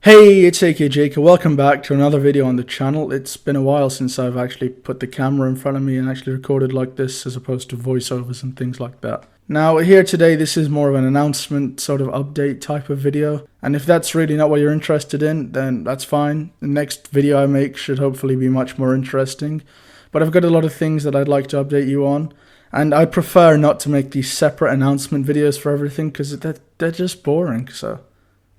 Hey, it's AKAJK. Welcome back to another video on the channel. It's been a while since I've actually put the camera in front of me and actually recorded like this as opposed to voiceovers and things like that. Now, here today, this is more of an announcement sort of update type of video. And if that's really not what you're interested in, then that's fine. The next video I make should hopefully be much more interesting. But I've got a lot of things that I'd like to update you on. And I prefer not to make these separate announcement videos for everything because they're just boring, so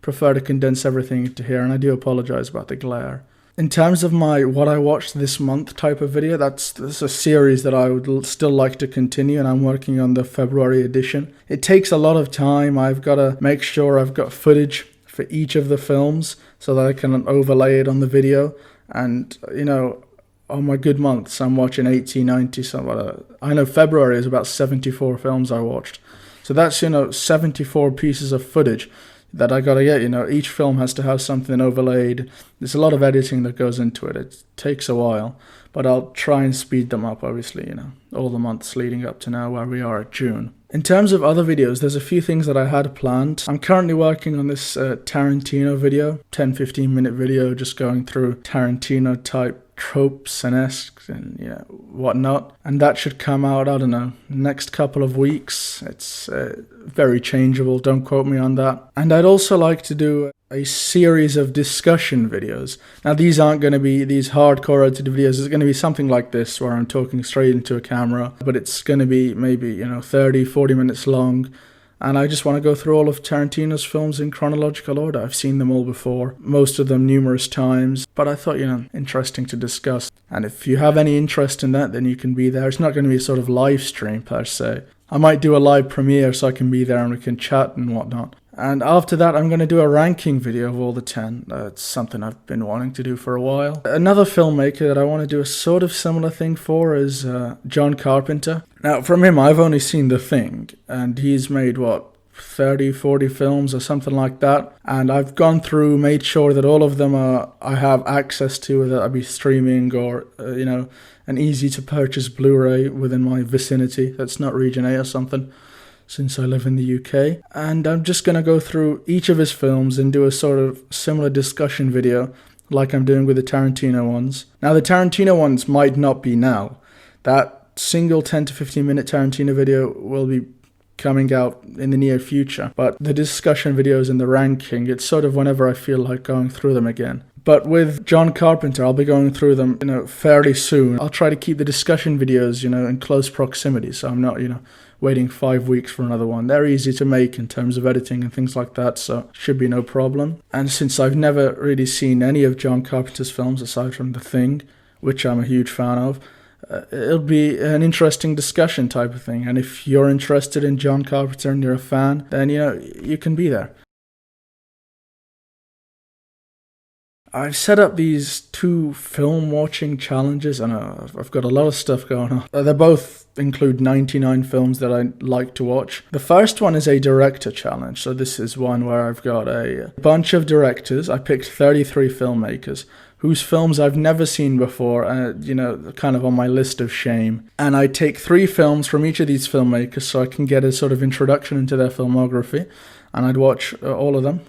prefer to condense everything into here, and I do apologize about the glare. In terms of my what I watched this month type of video, that's a series that I would still like to continue, and I'm working on the February edition. It takes a lot of time. I've got to make sure I've got footage for each of the films so that I can overlay it on the video. And, you know, on my good months, I'm watching 80, 90, I know February is about 74 films I watched. So that's, 74 pieces of footage that I gotta get. Each film has to have something overlaid. There's a lot of editing that goes into it. It takes a while, but I'll try and speed them up, obviously, all the months leading up to now where we are at June. In terms of other videos, there's a few things that I had planned. I'm currently working on this Tarantino video, 10-15 minute video, just going through Tarantino type tropes and esques and whatnot, and that should come out, I don't know, next couple of weeks. It's very changeable, don't quote me on that. And I'd also like to do a series of discussion videos. Now these aren't going to be these hardcore edited videos. It's going to be something like this where I'm talking straight into a camera, but it's going to be maybe 30-40 minutes long. And I just want to go through all of Tarantino's films in chronological order. I've seen them all before, most of them numerous times, but I thought, interesting to discuss. And if you have any interest in that, then you can be there. It's not going to be a sort of live stream per se. I might do a live premiere so I can be there and we can chat and whatnot. And after that, I'm going to do a ranking video of all the 10. It's something I've been wanting to do for a while. Another filmmaker that I want to do a sort of similar thing for is John Carpenter. Now, from him, I've only seen The Thing, and he's made, 30, 40 films or something like that. And I've gone through, made sure that all of them I have access to, whether that be streaming or, an easy-to-purchase Blu-ray within my vicinity. That's not Region A or something, since I live in the UK. And I'm just going to go through each of his films and do a sort of similar discussion video like I'm doing with the Tarantino ones. Now, the Tarantino ones might not be now. That single 10 to 15 minute Tarantino video will be coming out in the near future. But the discussion videos and the ranking, it's sort of whenever I feel like going through them again. But with John Carpenter, I'll be going through them, fairly soon. I'll try to keep the discussion videos, in close proximity, so I'm not, waiting 5 weeks for another one. They're easy to make in terms of editing and things like that, so should be no problem. And since I've never really seen any of John Carpenter's films aside from The Thing, which I'm a huge fan of, it'll be an interesting discussion type of thing. And if you're interested in John Carpenter and you're a fan, then, you can be there. I've set up these 2 film watching challenges, and I've got a lot of stuff going on. They both include 99 films that I like to watch. The first one is a director challenge, so this is one where I've got a bunch of directors. I picked 33 filmmakers whose films I've never seen before, kind of on my list of shame. And I take 3 films from each of these filmmakers so I can get a sort of introduction into their filmography. And I'd watch all of them.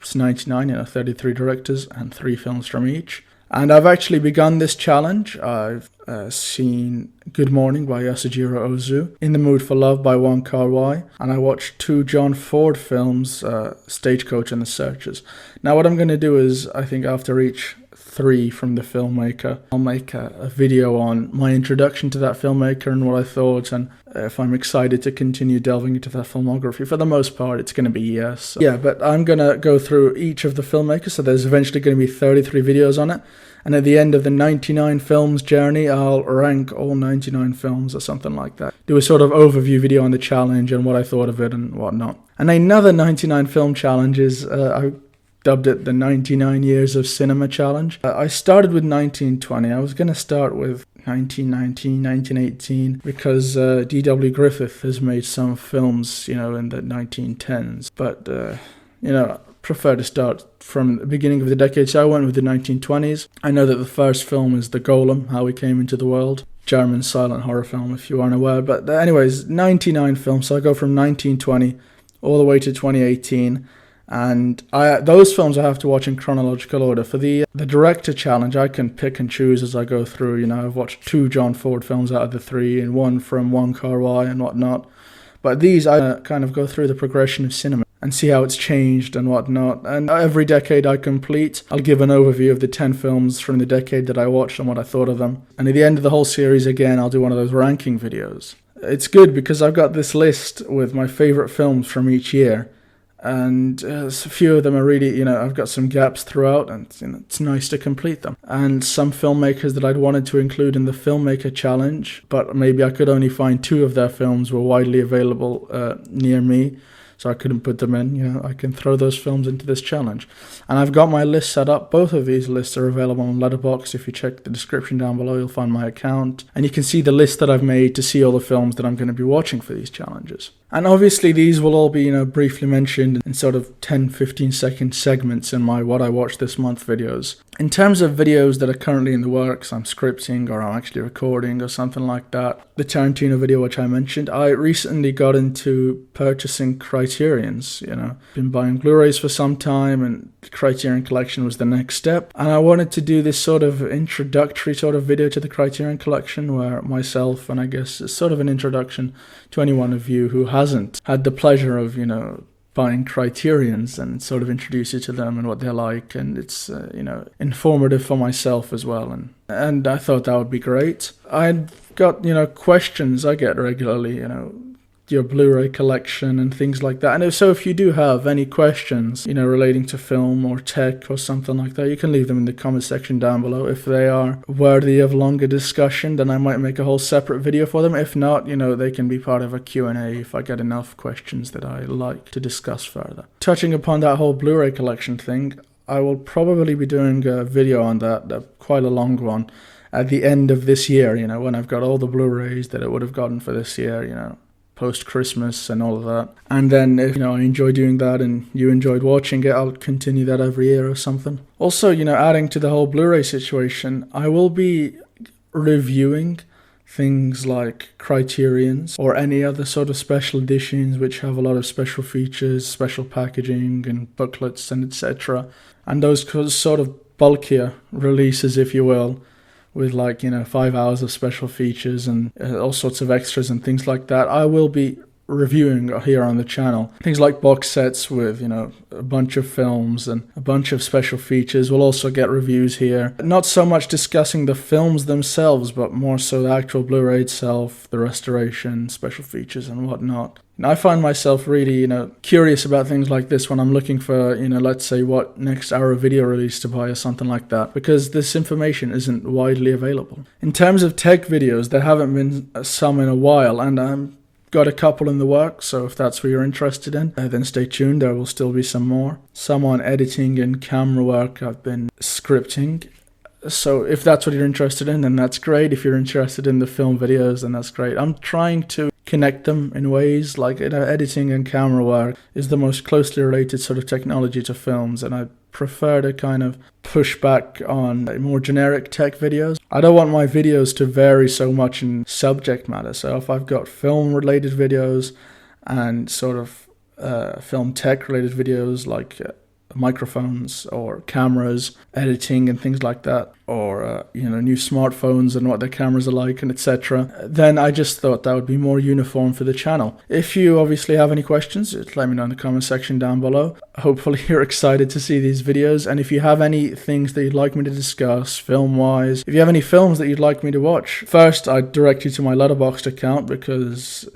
It's 99, 33 directors and 3 films from each. And I've actually begun this challenge. I've seen Good Morning by Yasujiro Ozu, In the Mood for Love by Wong Kar-wai, and I watched 2 John Ford films, Stagecoach and The Searchers. Now what I'm going to do is, I think after each 3 from the filmmaker, I'll make a video on my introduction to that filmmaker and what I thought, and if I'm excited to continue delving into that filmography. For the most part, it's going to be yes. Yeah, but I'm going to go through each of the filmmakers, so there's eventually going to be 33 videos on it. And at the end of the 99 films journey, I'll rank all 99 films or something like that. Do a sort of overview video on the challenge and what I thought of it and whatnot. And another 99 film challenge is, I dubbed it the 99 Years of Cinema Challenge. I started with 1920. I was going to start with 1919, 1918, because D.W. Griffith has made some films, in the 1910s. But, prefer to start from the beginning of the decade, so I went with the 1920s. I know that the first film is The Golem, How We Came into the World. German silent horror film, if you aren't aware. But anyways, 99 films, so I go from 1920 all the way to 2018. And those films I have to watch in chronological order. For the director challenge, I can pick and choose as I go through. You know, I've watched 2 John Ford films out of the 3, and 1 from Wong Kar-wai and whatnot. But these, I kind of go through the progression of cinema and see how it's changed and whatnot. And every decade I complete, I'll give an overview of the 10 films from the decade that I watched and what I thought of them. And at the end of the whole series, again, I'll do one of those ranking videos. It's good because I've got this list with my favorite films from each year. And a few of them are really, I've got some gaps throughout, and it's nice to complete them. And some filmmakers that I'd wanted to include in the Filmmaker Challenge, but maybe I could only find 2 of their films were widely available near me, so I couldn't put them in. I can throw those films into this challenge. And I've got my list set up. Both of these lists are available on Letterboxd. If you check the description down below, you'll find my account. And you can see the list that I've made to see all the films that I'm going to be watching for these challenges. And obviously these will all be, briefly mentioned in sort of 10-15 second segments in my What I Watched This Month videos. In terms of videos that are currently in the works, I'm scripting or I'm actually recording or something like that. The Tarantino video, which I mentioned, I recently got into purchasing Criterions, Been buying Blu-rays for some time, and the Criterion Collection was the next step. And I wanted to do this sort of introductory sort of video to the Criterion Collection where myself, and I guess it's sort of an introduction to anyone of you who hasn't had the pleasure of, buying Criterions, and sort of introduce you to them and what they're like. And it's, informative for myself as well. And I thought that would be great. I'd got, questions I get regularly, your Blu-ray collection and things like that. And if you do have any questions, relating to film or tech or something like that, you can leave them in the comment section down below. If they are worthy of longer discussion, then I might make a whole separate video for them. If not, they can be part of a Q&A if I get enough questions that I like to discuss further. Touching upon that whole Blu-ray collection thing, I will probably be doing a video on that, quite a long one, at the end of this year, when I've got all the Blu-rays that I would have gotten for this year, post-Christmas and all of that. And then if, I enjoy doing that and you enjoyed watching it, I'll continue that every year or something. Also, adding to the whole Blu-ray situation, I will be reviewing things like Criterions or any other sort of special editions which have a lot of special features, special packaging and booklets and etc. And those sort of bulkier releases, if you will, with 5 hours of special features and all sorts of extras and things like that, I will be reviewing here on the channel. Things like box sets with, a bunch of films and a bunch of special features will also get reviews here. Not so much discussing the films themselves, but more so the actual Blu-ray itself, the restoration, special features and whatnot. And I find myself really, curious about things like this when I'm looking for, let's say what next hour video release to buy or something like that, because this information isn't widely available. In terms of tech videos, there haven't been some in a while, and I'm got a couple in the works, so if that's what you're interested in, then stay tuned. There will still be some more. Some on editing and camera work. I've been scripting. So if that's what you're interested in, then that's great. If you're interested in the film videos, then that's great. I'm trying to connect them in ways like editing and camera work is the most closely related sort of technology to films, and I prefer to kind of push back on more generic tech videos. I don't want my videos to vary so much in subject matter, so if I've got film related videos and sort of film tech related videos like microphones or cameras, editing and things like that, or new smartphones and what their cameras are like and etc., then I just thought that would be more uniform for the channel. If you obviously have any questions, just let me know in the comment section down below. Hopefully you're excited to see these videos, and if you have any things that you'd like me to discuss film wise, if you have any films that you'd like me to watch, first I'd direct you to my Letterboxd account, because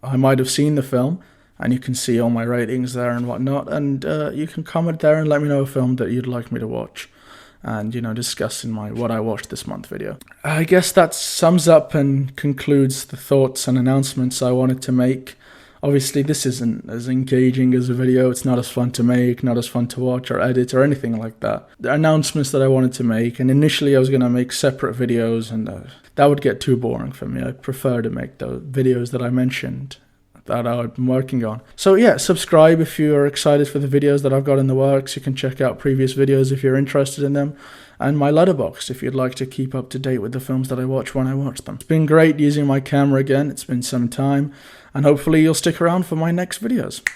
I might have seen the film and you can see all my ratings there and whatnot, and you can comment there and let me know a film that you'd like me to watch and, discuss in my What I Watched This Month video. I guess that sums up and concludes the thoughts and announcements I wanted to make. Obviously, this isn't as engaging as a video. It's not as fun to make, not as fun to watch or edit or anything like that. The announcements that I wanted to make, and initially I was going to make separate videos, and that would get too boring for me. I prefer to make the videos that I mentioned that I've been working on. So yeah, subscribe if you are excited for the videos that I've got in the works. You can check out previous videos if you're interested in them, and my Letterboxd if you'd like to keep up to date with the films that I watch when I watch them. It's been great using my camera again. It's been some time, and hopefully you'll stick around for my next videos.